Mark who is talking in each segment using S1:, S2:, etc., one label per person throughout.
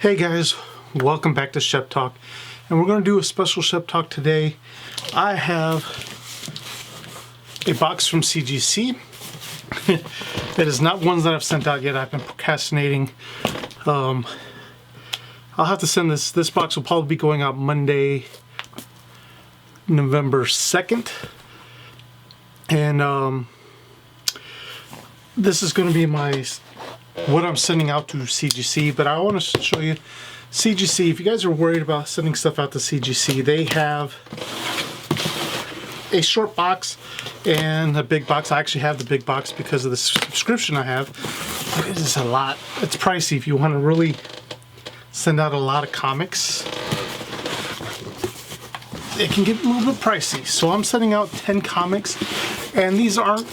S1: Hey guys, welcome back to Shep Talk, and we're going to do a special Shep Talk today. I have a box from CGC. It is not ones that I've sent out yet. I've been procrastinating. I'll have to send this. This box will probably be going out Monday, November 2nd. And this is going to be what I'm sending out to CGC, but I want to show you CGC. If you guys are worried about sending stuff out to CGC, they have a short box and a big box. I actually have the big box because of the subscription I have. But it is a lot. It's pricey if you want to really send out a lot of comics. It can get a little bit pricey. So I'm sending out 10 comics, and these aren't,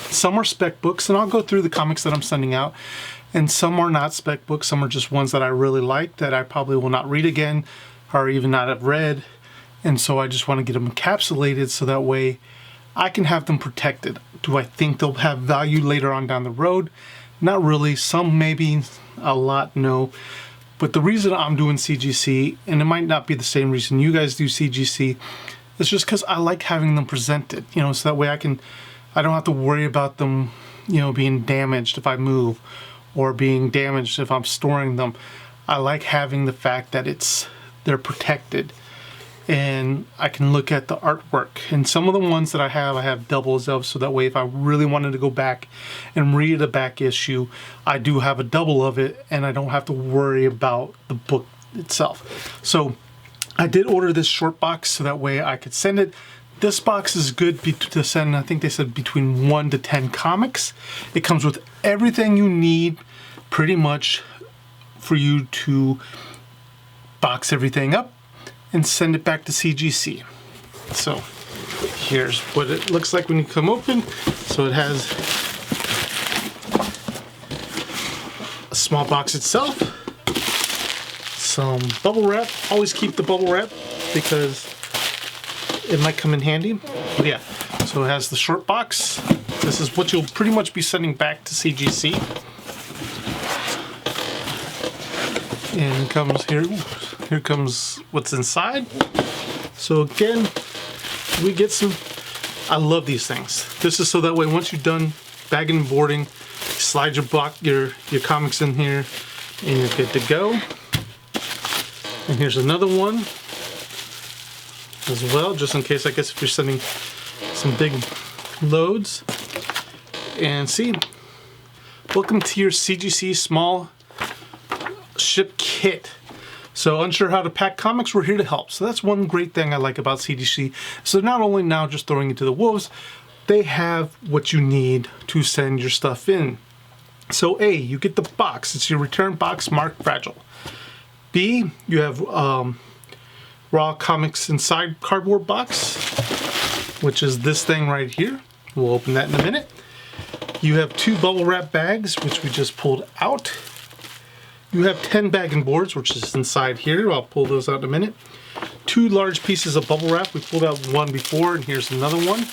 S1: some are spec books, and I'll go through the comics that I'm sending out, and some are not spec books. Some are just ones that I really like that I probably will not read again or even not have read, and so I just want to get them encapsulated so that way I can have them protected. Do I think they'll have value later on down the road? Not really. Some maybe, a lot no. But the reason I'm doing CGC, and it might not be the same reason you guys do CGC, is just because I like having them presented, so that way I don't have to worry about them, being damaged if I move or being damaged if I'm storing them. I like having the fact that they're protected and I can look at the artwork. And some of the ones that I have doubles of, so that way if I really wanted to go back and read a back issue, I do have a double of it and I don't have to worry about the book itself. So I did order this short box so that way I could send it. This box is good to send, I think they said between 1 to 10 comics. It comes with everything you need pretty much for you to box everything up and send it back to CGC. So here's what it looks like when you come open. So it has a small box itself, some bubble wrap. Always keep the bubble wrap because it might come in handy. But yeah, so it has the short box. This is what you'll pretty much be sending back to CGC. And it comes here. Here comes what's inside. So again, we get some, I love these things. This is so that way once you're done bagging and boarding, slide your comics in here and you're good to go. And here's another one as well, just in case, I guess, if you're sending some big loads. And see, welcome to your CGC small ship kit. So unsure how to pack comics, we're here to help. So that's one great thing I like about CGC. So not only now just throwing it to the wolves, they have what you need to send your stuff in. So A, you get the box. It's your return box marked fragile. B, you have raw comics inside cardboard box, which is this thing right here. We'll open that in a minute. You have 2 bubble wrap bags, which we just pulled out. You have 10 bag and boards, which is inside here. I'll pull those out in a minute. 2 large pieces of bubble wrap. We pulled out one before, and here's another one.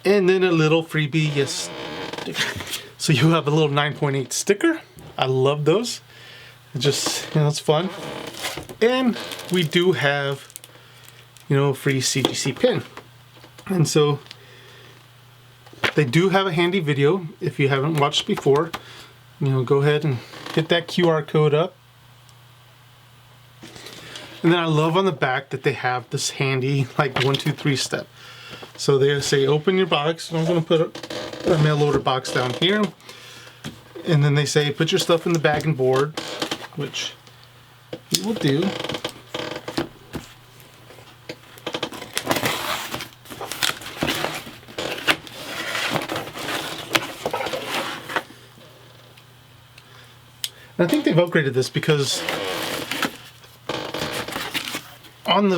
S1: And then a little freebie, yes. So you have a little 9.8 sticker. I love those. It just, it's fun. And we do have, a free CGC pin. And so they do have a handy video if you haven't watched before. Go ahead and hit that QR code up. And then I love on the back that they have this handy 1, 2, 3 step. So they say open your box. I'm going to put a mail order box down here. And then they say put your stuff in the bag and board, which you will do. And I think they've upgraded this because on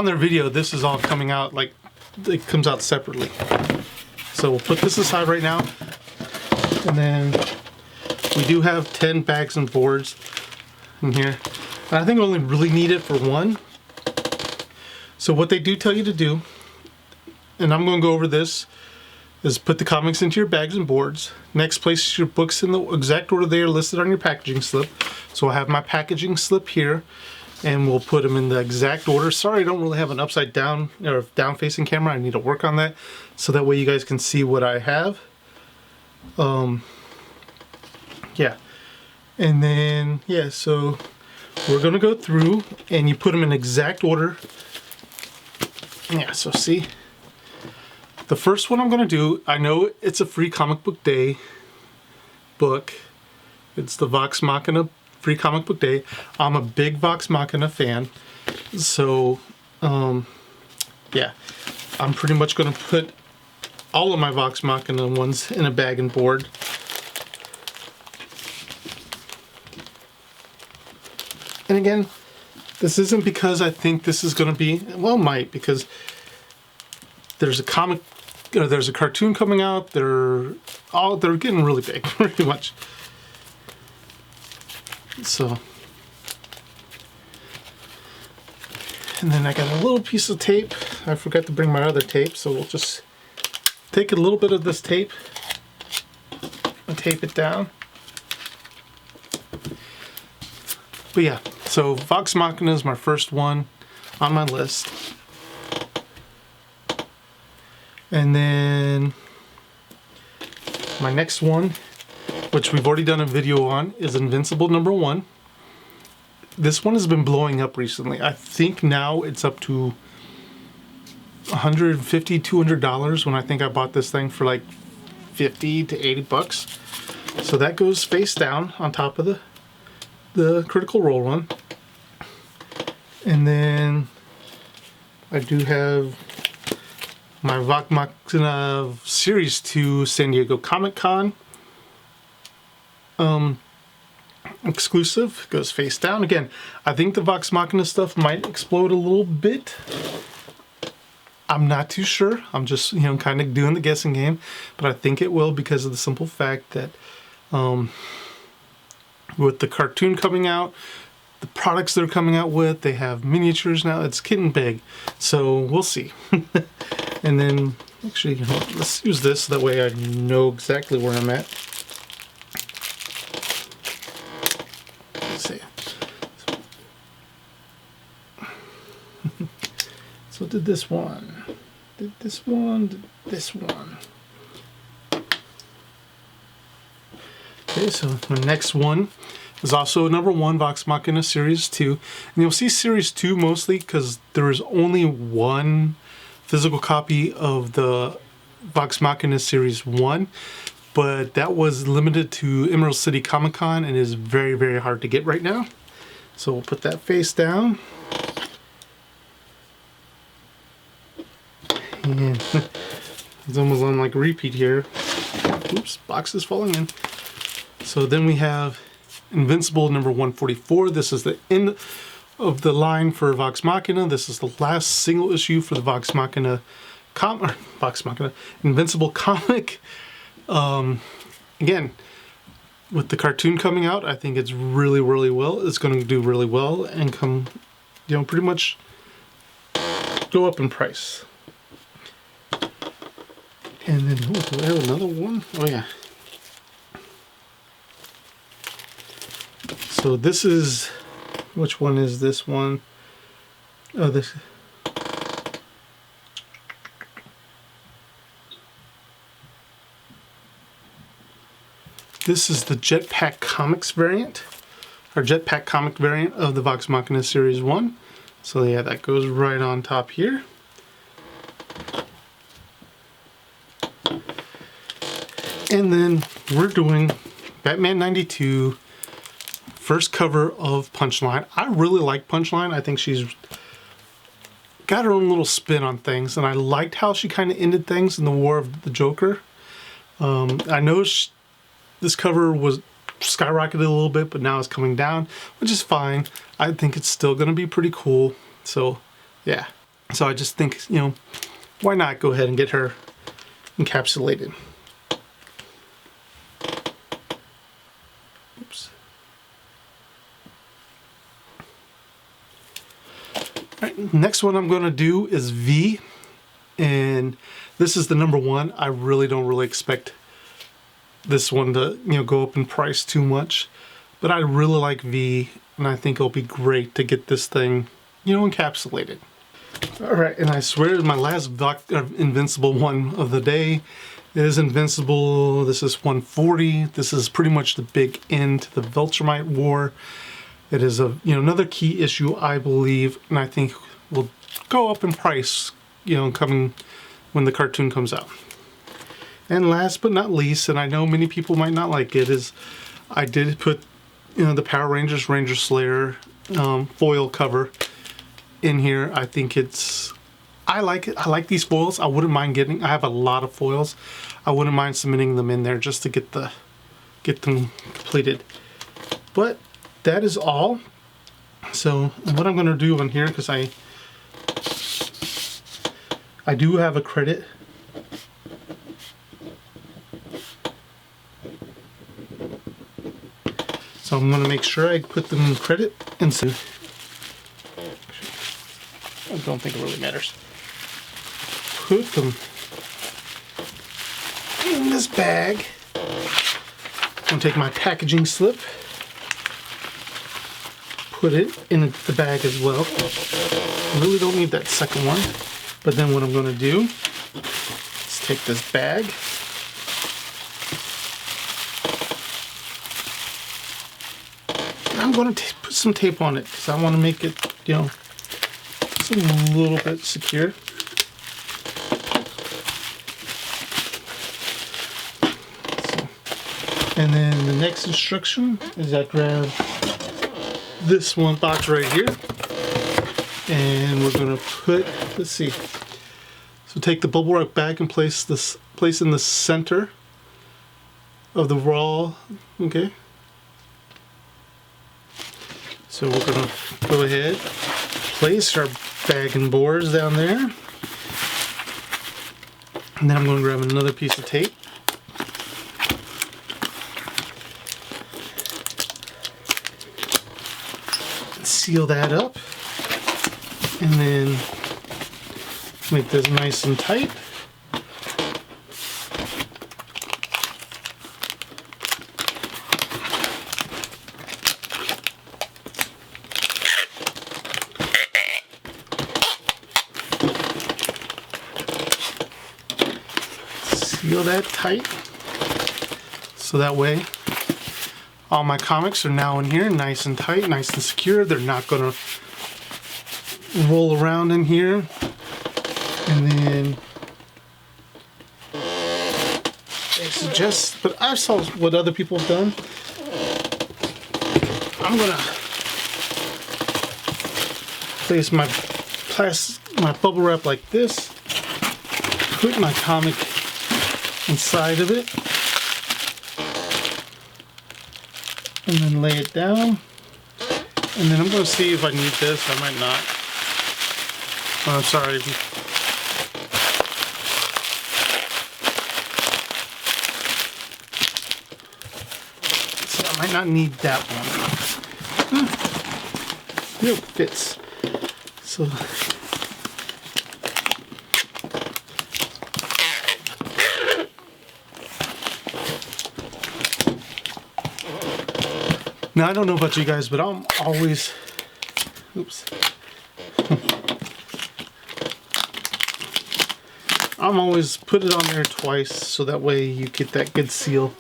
S1: their video, this is all coming out it comes out separately. So we'll put this aside right now, and then we do have 10 bags and boards in here. And I think we only really need it for one. So what they do tell you to do, and I'm going to go over this is put the comics into your bags and boards. Next, place your books in the exact order they are listed on your packaging slip. So I have my packaging slip here, and we'll put them in the exact order. Sorry, I don't really have an upside down or down facing camera. I need to work on that so that way you guys can see what I have. Yeah, and then yeah, so we're gonna go through and you put them in exact order. Yeah, so see, the first one I'm gonna do, I know it's a free comic book day book. It's the Vox Machina free comic book day. I'm a big Vox Machina fan, so yeah, I'm pretty much gonna put all of my Vox Machina ones in a bag and board. And again, this isn't because I think this is going to be, well, might, because there's a comic, there's a cartoon coming out. They're getting really big, pretty much. So, and then I got a little piece of tape. I forgot to bring my other tape, so we'll just take a little bit of this tape and tape it down. But yeah, so Vox Machina is my first one on my list. And then my next one, which we've already done a video on, is Invincible #1. This one has been blowing up recently. I think now it's up to $150, $200 when I think I bought this thing for like 50 to 80 bucks. So that goes face down on top of the Critical Role one. And then I do have my Vox Machina Series 2 San Diego Comic Con exclusive. Goes face down. Again, I think the Vox Machina stuff might explode a little bit. I'm not too sure. I'm just, kind of doing the guessing game. But I think it will, because of the simple fact that with the cartoon coming out, the products they're coming out with, they have miniatures now. It's getting big. So we'll see. And then, actually, let's use this. That way I know exactly where I'm at. Let's see. So did this one. Did this one. Did this one. Okay, so the next one is also #1, Vox Machina Series 2. And you'll see Series 2 mostly because there is only one physical copy of the Vox Machina Series 1. But that was limited to Emerald City Comic Con and is very, very hard to get right now. So we'll put that face down. And it's almost on like repeat here. Oops, box is falling in. So then we have Invincible #144. This is the end of the line for Vox Machina. This is the last single issue for the Vox Machina Invincible comic. Again, with the cartoon coming out, I think it's really, really well. It's going to do really well and come, pretty much go up in price. And then, do I have another one? Oh yeah. So this is, which one is this one? Oh, this. This is the Jetpack Comics variant, or Jetpack comic variant of the Vox Machina Series 1. So yeah, that goes right on top here. And then we're doing Batman 92, first cover of Punchline. I really like Punchline. I think she's got her own little spin on things, and I liked how she kind of ended things in the War of the Joker. I know this cover was skyrocketed a little bit, but now it's coming down, which is fine. I think it's still going to be pretty cool. So, yeah. So I just think, why not go ahead and get her encapsulated? Oops. All right, next one I'm going to do is V. and this is the number one. I really don't expect this one to, you know, go up in price too much, but I really like V, and I think it'll be great to get this thing, you know, encapsulated. All right, and I swear my last Invincible one of the day is Invincible. This is 140. This is pretty much the big end to the Viltrumite War. It is a, you know, another key issue, I believe, and I think will go up in price, you know, coming when the cartoon comes out. And last but not least, and I know many people might not like it, is I did put, you know, the Power Rangers Ranger Slayer foil cover in here. I think I like it. I like these foils. I wouldn't mind getting, I have a lot of foils. I wouldn't mind submitting them in there just to get them completed. But that is all. So what I'm going to do on here, because I do have a credit. So I'm going to make sure I put them in credit, and so I don't think it really matters. Put them in this bag. I'm going to take my packaging slip, put it in the bag as well. I really don't need that second one. But then what I'm going to do is take this bag, and I'm going to put some tape on it because I want to make it, you know, just a little bit secure. So, and then the next instruction is I grab this one box right here, and we're going to put, let's see, so take the bubble wrap bag and place in the center of the raw. Okay, so we're going to go ahead, place our bag and boards down there, and then I'm going to grab another piece of tape. Seal that up, and then make this nice and tight. Seal that tight, so that way all my comics are now in here, nice and tight, nice and secure. They're not going to roll around in here. And then they suggest, but I saw what other people have done. I'm going to place my bubble wrap like this, put my comic inside of it, and then lay it down. And then I'm going to see if I need this. I might not. Oh, I'm sorry. So I might not need that one. It fits. So now, I don't know about you guys, but I'm always, I'm always put it on there twice so that way you get that good seal.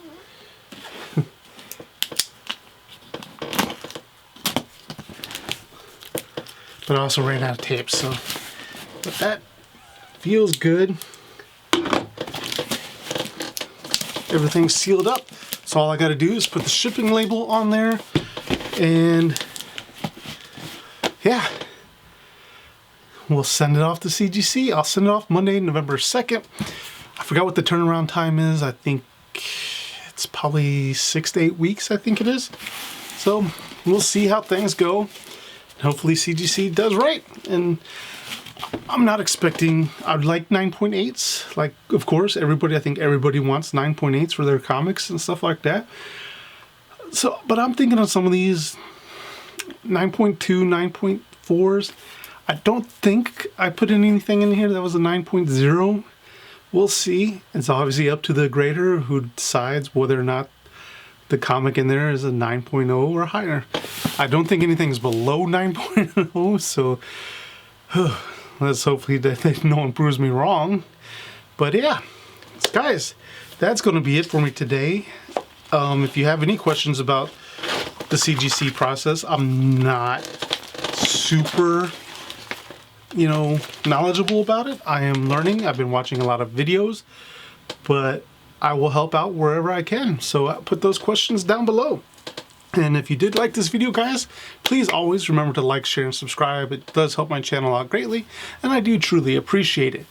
S1: But I also ran out of tape, so, but that feels good. Everything's sealed up. So all I got to do is put the shipping label on there, and yeah, we'll send it off to CGC. I'll send it off Monday, November 2nd. I forgot what the turnaround time is. I think it's probably 6 to 8 weeks, I think it is. So we'll see how things go. Hopefully CGC does right. And I'm not expecting, I'd like 9.8s. Like, of course, I think everybody wants 9.8s for their comics and stuff like that. So, but I'm thinking of some of these 9.2, 9.4s. I don't think I put anything in here that was a 9.0. We'll see. It's obviously up to the grader who decides whether or not the comic in there is a 9.0 or higher. I don't think anything's below 9.0, so let's hopefully that no one proves me wrong. But yeah, guys, that's going to be it for me today. If you have any questions about the CGC process, I'm not super, knowledgeable about it. I am learning. I've been watching a lot of videos, but I will help out wherever I can. So put those questions down below. And if you did like this video, guys, please always remember to like, share, and subscribe. It does help my channel out greatly, and I do truly appreciate it.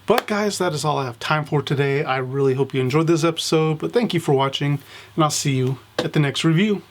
S1: But guys, that is all I have time for today. I really hope you enjoyed this episode, but thank you for watching, and I'll see you at the next review.